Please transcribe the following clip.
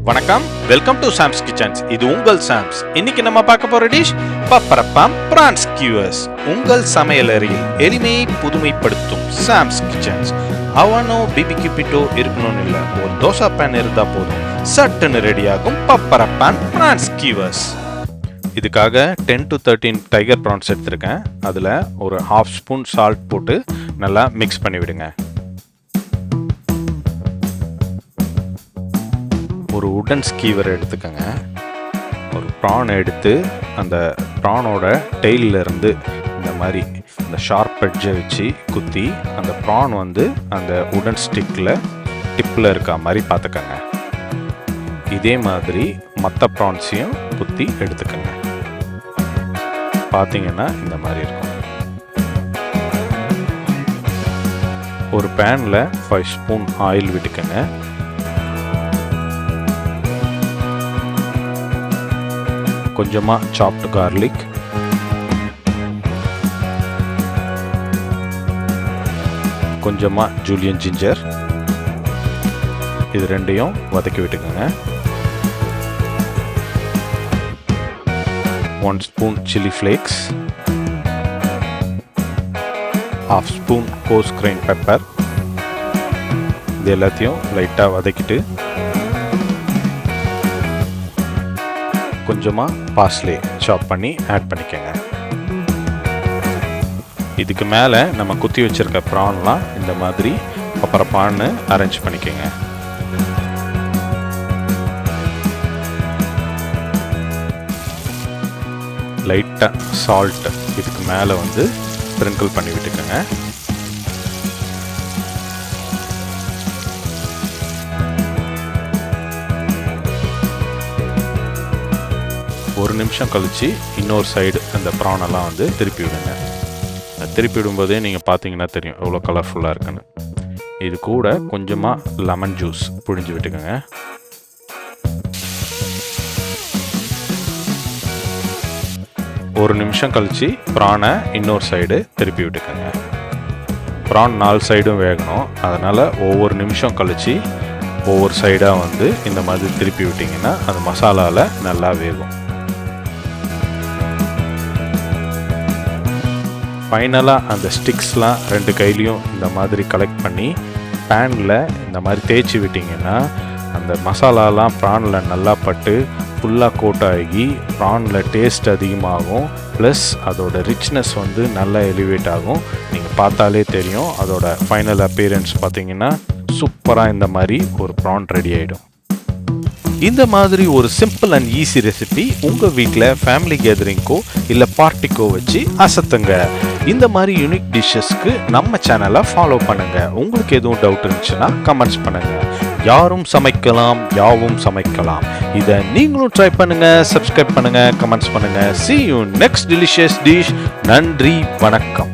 வணக்கம், welcome to Sam's kitchens. இது உங்கள் சாம்ஸ். இன்னைக்கு நம்ம பார்க்க போற டிஷ் பப்பரப்பம் பிரான்ஸ் ஸ்கியூவர்ஸ். உங்கள் சமையலறையில் எளிமையை புதுமைப்படுத்தும் சாம்ஸ் கிச்சன்ஸ். அவனோ பிபிக்யூ பிட்டோ இருக்கணும்னு இல்லை, ஒரு தோசை பேன் இருந்தா போதும், சட்டுன்னு ரெடியாகும் பப்பரப்பம் பிரான்ஸ் ஸ்கியூவர்ஸ். இதுக்காக 10 to 13 டைகர் ப்ரான்ஸ் எடுத்திருக்கேன். அதில் ஒரு 1/2 ஸ்பூன் சால்ட் போட்டு நல்லா மிக்ஸ் பண்ணி விடுங்க. ஒரு உடன் ஸ்கீவர் எடுத்துக்கோங்க. ஒரு ப்ரான் எடுத்து அந்த ப்ரானோட டெய்லிருந்து இந்த மாதிரி இந்த ஷார்ப் எட்ஜை வச்சு குத்தி அந்த ப்ரான் அந்த உடன் டிப்பில் இருக்க மாதிரி பார்த்துக்கோங்க. இதே மாதிரி மற்ற ப்ரான்ஸையும் குத்தி எடுத்துக்கோங்க. பார்த்தீங்கன்னா இந்த மாதிரி இருக்கும். ஒரு பேனில் 5 ஸ்பூன் ஆயில் விட்டுக்கோங்க. கொஞ்சமாக சாப்டு கார்லிக், கொஞ்சமாக ஜூலியன் ஜிஞ்சர், இது ரெண்டையும் வதக்கி விட்டுக்கோங்க. 1 ஸ்பூன் சில்லி ஃப்ளேக்ஸ், 1/2 ஸ்பூன் கோஸ் கிரைன் பெப்பர், இது எல்லாத்தையும் லைட்டாக வதக்கிட்டு கொஞ்சமாக பார்ஸ்லே சாப் பண்ணி ஆட் பண்ணிக்கோங்க. இதுக்கு மேலே நம்ம குத்தி வச்சுருக்க ப்ரான்லாம் இந்த மாதிரி பப்பரப்பான்னு அரேஞ்ச் பண்ணிக்கோங்க. லைட்டாக சால்ட் இதுக்கு மேலே ஸ்ப்ரிங்கிள் பண்ணி விட்டுக்கோங்க. ஒரு நிமிஷம் கழித்து இன்னொரு சைடு அந்த ப்ரானெல்லாம் திருப்பி விடுங்க. திருப்பி விடும்போதே நீங்கள் பார்த்தீங்கன்னா தெரியும் எவ்வளோ கலர்ஃபுல்லாக இருக்குன்னு. இது கூட கொஞ்சமாக லெமன் ஜூஸ் புழிஞ்சு விட்டுக்கோங்க. ஒரு நிமிஷம் கழித்து ப்ரானை இன்னொரு சைடு திருப்பி விட்டுக்கோங்க. ப்ரான் 4 சைடும் வேகணும், அதனால் ஒவ்வொரு நிமிஷம் கழித்து ஒவ்வொரு சைடாக இந்த மாதிரி திருப்பி விட்டிங்கன்னா அது மசாலாவில் நல்லா வேகும். ஃபைனலாக அந்த ஸ்டிக்ஸ்லாம் 2 கையிலையும் இந்த மாதிரி கலெக்ட் பண்ணி பேனில் இந்த மாதிரி தேய்ச்சி விட்டிங்கன்னா அந்த மசாலாலாம் ப்ரானில் நல்லா பட்டு ஃபுல்லாக கோட் ஆகி ப்ரானில் டேஸ்ட் அதிகமாகும். ப்ளஸ் அதோட ரிச்னஸ் நல்லா எலிவேட் ஆகும். நீங்கள் பார்த்தாலே தெரியும் அதோட ஃபைனல் அப்பியரன்ஸ் பார்த்தீங்கன்னா சூப்பராக இந்த மாதிரி ஒரு ப்ரான் ரெடி ஆகிடும். இந்த மாதிரி ஒரு சிம்பிள் அண்ட் ஈஸி ரெசிபி உங்கள் வீட்டில் ஃபேமிலி கேதரிங்க்கோ இல்லை பார்ட்டிக்கோ வச்சு அசத்துங்க. இந்த மாதிரி யூனிக் டிஷ்ஷஸ்க்கு நம்ம சேனலை ஃபாலோ பண்ணுங்கள். உங்களுக்கு எதுவும் டவுட் இருந்துச்சுன்னா கமெண்ட்ஸ் பண்ணுங்கள். யாரும் சமைக்கலாம், யாவும் சமைக்கலாம். இதை நீங்களும் ட்ரை பண்ணுங்கள், சப்ஸ்கிரைப் பண்ணுங்கள், கமெண்ட்ஸ் பண்ணுங்கள். See you next delicious dish. நன்றி, வணக்கம்.